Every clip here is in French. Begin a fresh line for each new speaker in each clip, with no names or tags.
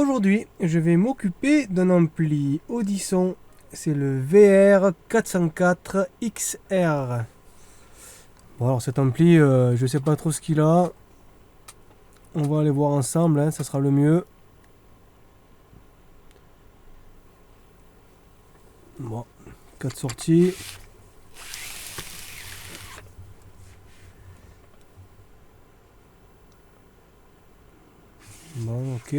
aujourd'hui, je vais m'occuper d'un ampli Audison. C'est le VR404XR. Bon, alors cet ampli, je sais pas trop ce qu'il a. On va aller voir ensemble, hein, ça sera le mieux. Bon, 4 sorties. Bon, ok.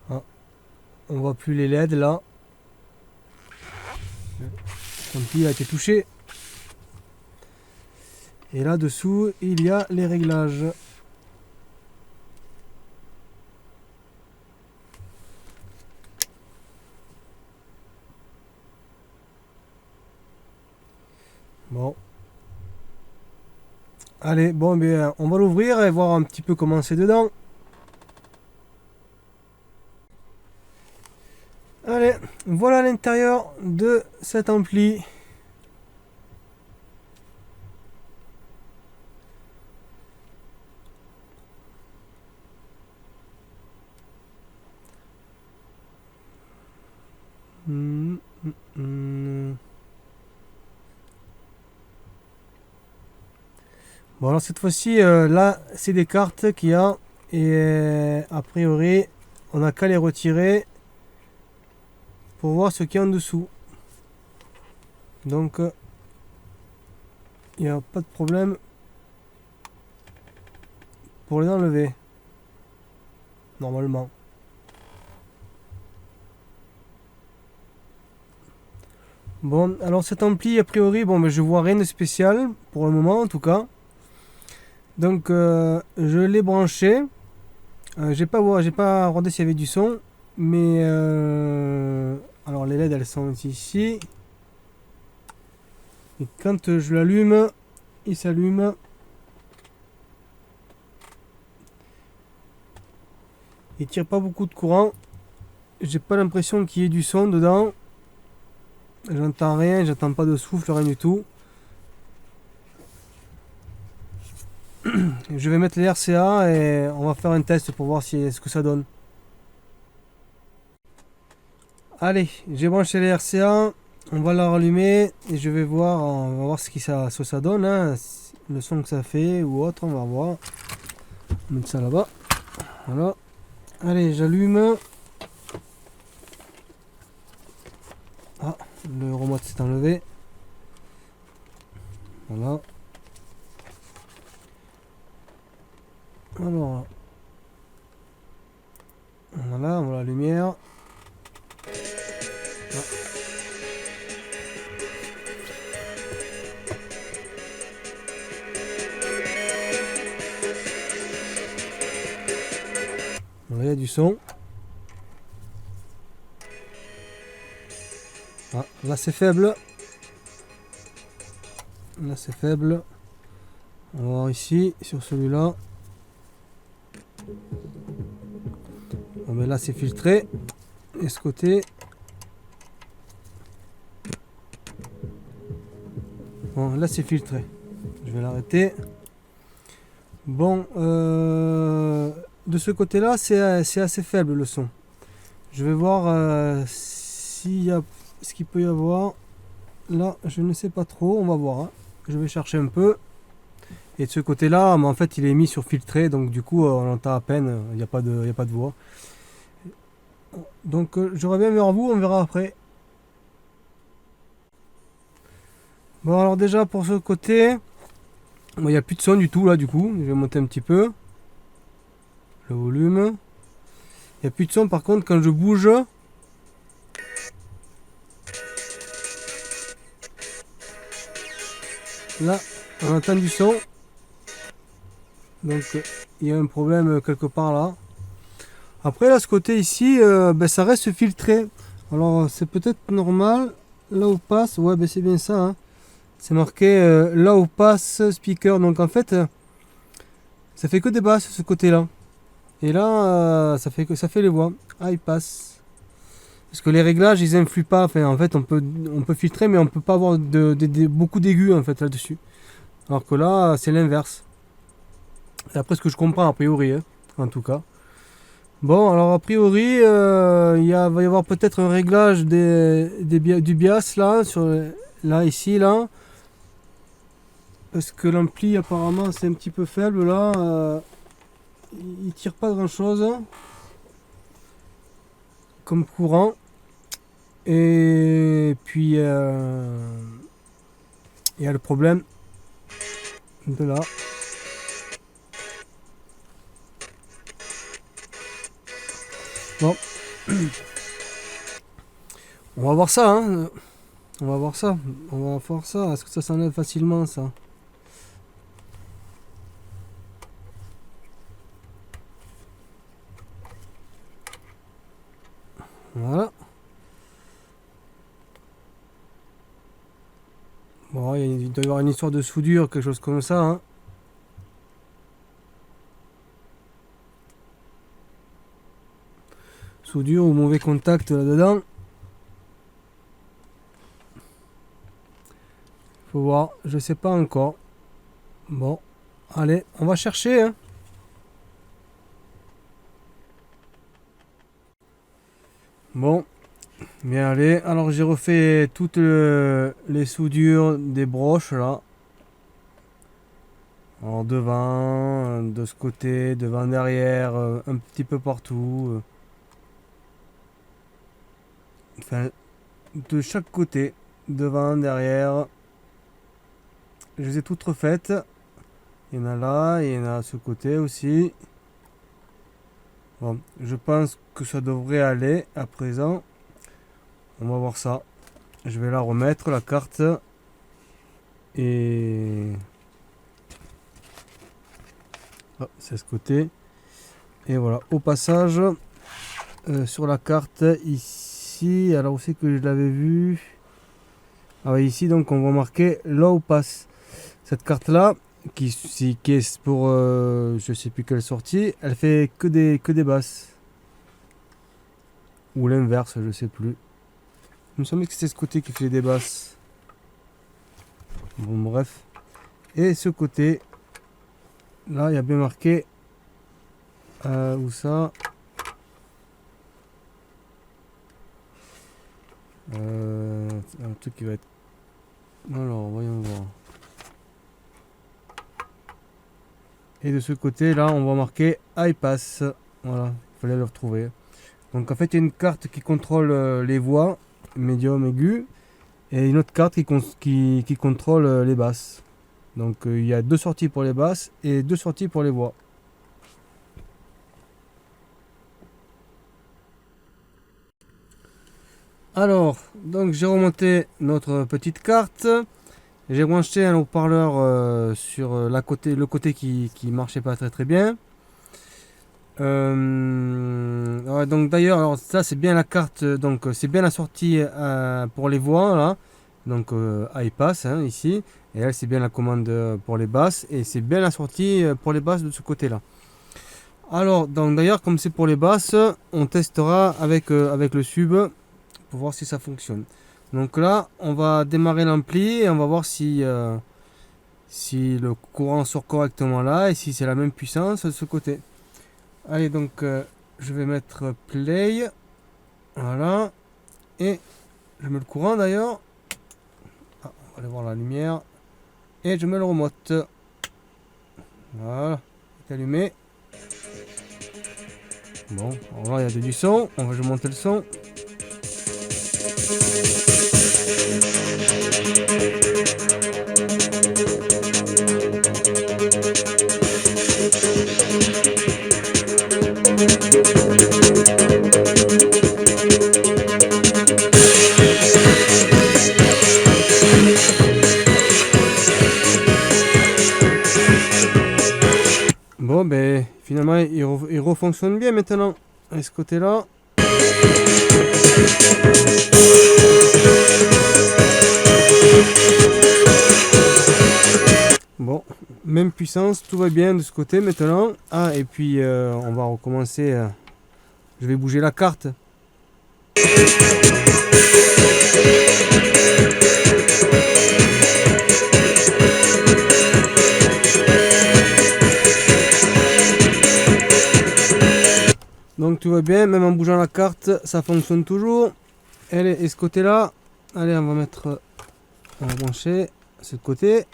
Ah, on voit plus les LED là. L'ampli a été touché. Et là dessous, il y a les réglages. Bon. Allez, bon, bien, on va l'ouvrir et voir un petit peu comment c'est dedans. Allez, voilà l'intérieur de cet ampli. Bon, alors cette fois-ci, là, c'est des cartes qu'il y a. Et a priori, on n'a qu'à les retirer pour voir ce qu'il y a en dessous. Donc, il n'y a pas de problème pour les enlever. Normalement. Bon, alors cet ampli, a priori, bon, mais je vois rien de spécial pour le moment en tout cas. Donc, je l'ai branché. J'ai pas regardé s'il y avait du son, mais alors les LED elles sont ici. Et quand je l'allume, il s'allume. Il tire pas beaucoup de courant. J'ai pas l'impression qu'il y ait du son dedans. J'entends rien, j'entends pas de souffle, rien du tout. Je vais mettre les RCA et on va faire un test pour voir ce que ça donne. Allez, j'ai branché les RCA, on va la rallumer et je vais voir, on va voir ce que ça donne, hein, le son que ça fait ou autre, on va voir. On va mettre ça là-bas. Voilà. Allez, j'allume. Ah, le remote s'est enlevé. Voilà. Alors, voilà, on voit la lumière. Ah. Voilà, il y a du son. Ah, là c'est faible. Là c'est faible. On va voir ici, sur celui-là. Bon, mais là c'est filtré. Et ce côté. Bon, là c'est filtré. Je vais l'arrêter. Bon, de ce côté-là, c'est assez faible le son. Je vais voir s'il y a ce qu'il peut y avoir. Là, je ne sais pas trop. On va voir. Hein. Je vais chercher un peu. Et de ce côté-là, en fait, il est mis sur filtré, donc du coup, on entend à peine. Il n'y a pas de voix. Donc, je reviens vers vous. On verra après. Bon, alors déjà pour ce côté. Il n'y a plus de son du tout là, du coup. Je vais monter un petit peu le volume. Il n'y a plus de son, par contre, quand je bouge, là, on entend du son. Donc, il y a un problème quelque part là. Après, là, ce côté ici, ça reste filtré. Alors, c'est peut-être normal. Là où passe, ouais, c'est bien ça. Hein. C'est marqué là où passe speaker. Donc, en fait, ça fait que des basses ce côté-là. Et là, ça fait les voix. Ah, il passe. Parce que les réglages, ils influent pas. Enfin, en fait, on peut filtrer, mais on peut pas avoir beaucoup d'aigus en fait là-dessus. Alors que là, c'est l'inverse. D'après ce que je comprends a priori, hein, en tout cas. Bon, alors a priori, va y avoir peut-être un réglage du bias là, là, ici, là. Parce que l'ampli apparemment c'est un petit peu faible là. Il tire pas grand chose comme courant. Et puis il y a le problème de là. Bon. On va voir ça, hein. On va voir ça. On va voir ça. Est-ce que ça s'enlève facilement ça? Voilà. Bon, il doit y avoir une histoire de soudure, quelque chose comme ça, hein. Soudure ou mauvais contact là-dedans. Faut voir, je sais pas encore. Bon, allez, on va chercher, hein. Bon, bien allez. Alors j'ai refait toutes les soudures des broches là. Alors devant, de ce côté, devant, derrière, un petit peu partout. Enfin, de chaque côté, devant, derrière. Je les ai toutes refaites. Il y en a là, il y en a à ce côté aussi. Bon, je pense que ça devrait aller à présent. On va voir ça. Je vais la remettre, la carte. Et... oh, c'est ce côté. Et voilà, au passage, sur la carte, ici, alors où c'est que je l'avais vu? Ah oui, ici, donc on va marquer low pass. Cette carte-là, qui est pour je sais plus quelle sortie, elle fait que des basses. Ou l'inverse, je sais plus. Il me semblait que c'était ce côté qui fait des basses. Bon, bref. Et ce côté, là, il y a bien marqué. Où ça? Un truc qui va être. Alors, voyons voir. Et de ce côté, là, on va marquer high pass. Voilà, il fallait le retrouver. Donc, en fait, il y a une carte qui contrôle les voix, médium, aigu. Et une autre carte qui contrôle les basses. Donc il y a deux sorties pour les basses et deux sorties pour les voix. Alors, donc j'ai remonté notre petite carte. J'ai branché un haut-parleur sur le côté qui marchait pas très bien. Ouais, donc d'ailleurs, alors ça c'est bien la carte, donc c'est bien la sortie pour les voix là. Donc iPass hein, ici. Et elle c'est bien la commande pour les basses. Et c'est bien la sortie pour les basses de ce côté là. Alors donc d'ailleurs comme c'est pour les basses, on testera avec le sub pour voir si ça fonctionne. Donc là on va démarrer l'ampli et on va voir si le courant sort correctement là et si c'est la même puissance de ce côté. Allez donc je vais mettre play. Voilà. Et je mets le courant d'ailleurs. Ah, on va aller voir la lumière. Et je mets le remote. Voilà. C'est allumé. Bon, alors là il y a du son. Je vais monter le son. Bon ben finalement il refonctionne bien maintenant. À ce côté là. Bon, même puissance, tout va bien de ce côté maintenant. Ah et puis on va recommencer. Je vais bouger la carte. Donc tout va bien, même en bougeant la carte, ça fonctionne toujours. Allez, et ce côté-là, allez, on va mettre, on va brancher ce côté.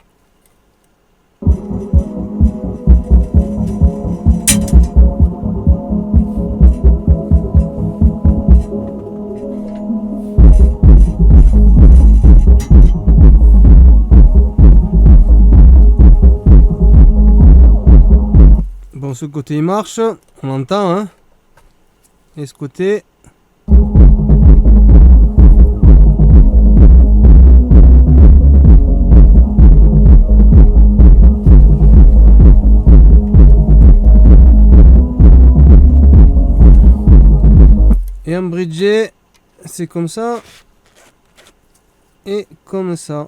Bon, ce côté il marche, on entend, hein. Et ce côté. Et en bridgé, c'est comme ça. Et comme ça.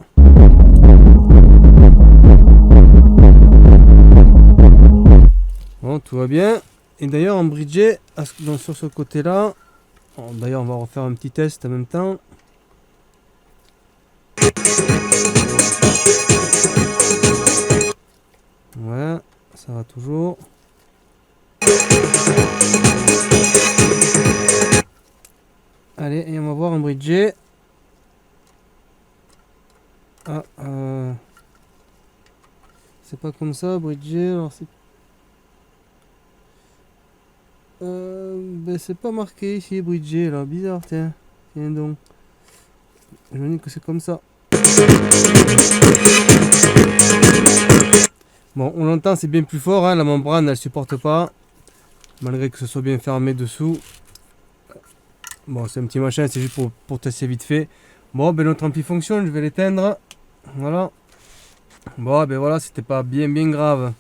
Bon, tout va bien. Et d'ailleurs en bridgé, sur ce côté là, d'ailleurs on va refaire un petit test en même temps. Ouais, ça va toujours. Allez, et on va voir en bridgé. Ah, c'est pas comme ça, bridgé, alors c'est... Ben c'est pas marqué ici, bridgé, là, bizarre, tiens donc. Je me dis que c'est comme ça. Bon, on l'entend, c'est bien plus fort, hein, la membrane, elle supporte pas. Malgré que ce soit bien fermé dessous. Bon, c'est un petit machin, c'est juste pour tester vite fait. Bon, ben notre ampli fonctionne, je vais l'éteindre. Voilà. Bon, ben voilà, c'était pas bien grave.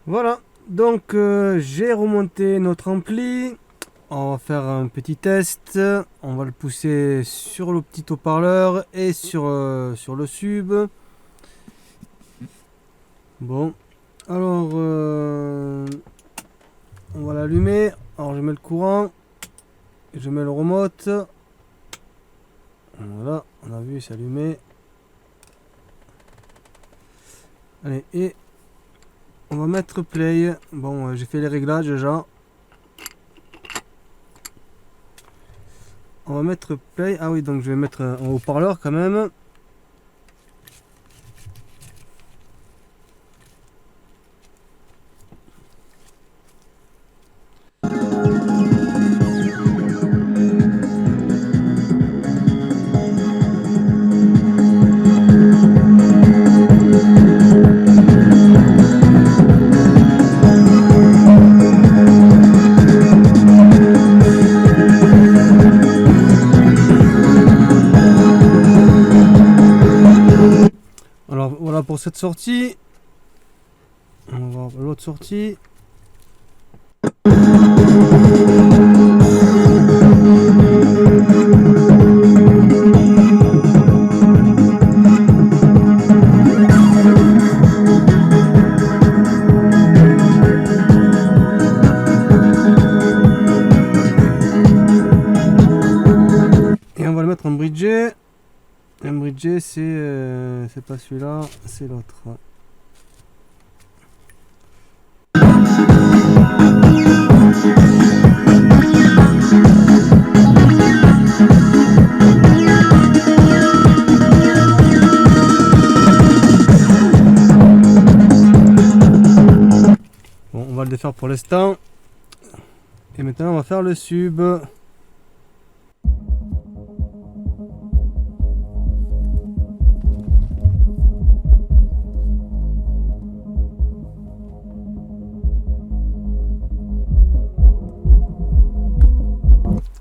Voilà, donc j'ai remonté notre ampli. On va faire un petit test. On va le pousser sur le petit haut-parleur et sur le sub. Bon, alors on va l'allumer. Alors je mets le courant, je mets le remote. Voilà, on a vu, c'est allumé. Allez, et on va mettre play. Bon, j'ai fait les réglages déjà. On va mettre play. Ah oui, donc je vais mettre un haut-parleur quand même. Alors voilà pour cette sortie. On va voir l'autre sortie. Et on va le mettre en bridgé. Un bridgé, c'est pas celui-là, c'est l'autre. Bon, on va le défaire pour l'instant. Et maintenant, on va faire le sub.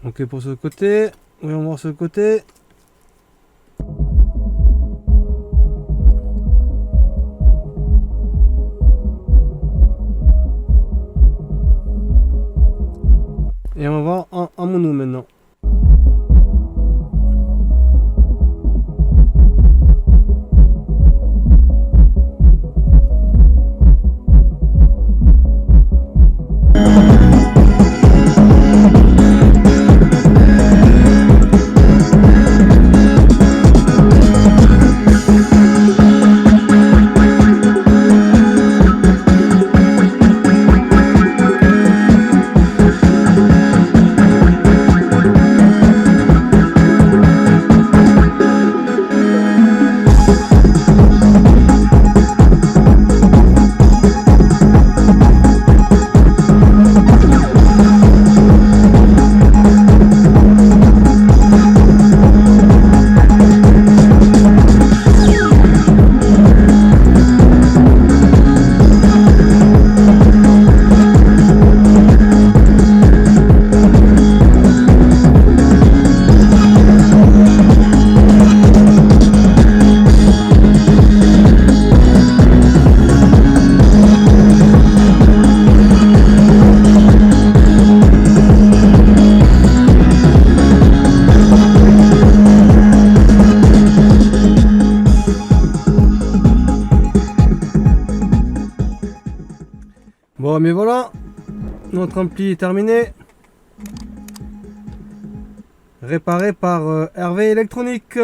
Ok, pour ce côté, oui, on va voir ce côté. Et on va voir en mono maintenant. Bon, mais voilà, notre ampli est terminé. Réparé par Hervé Électronique.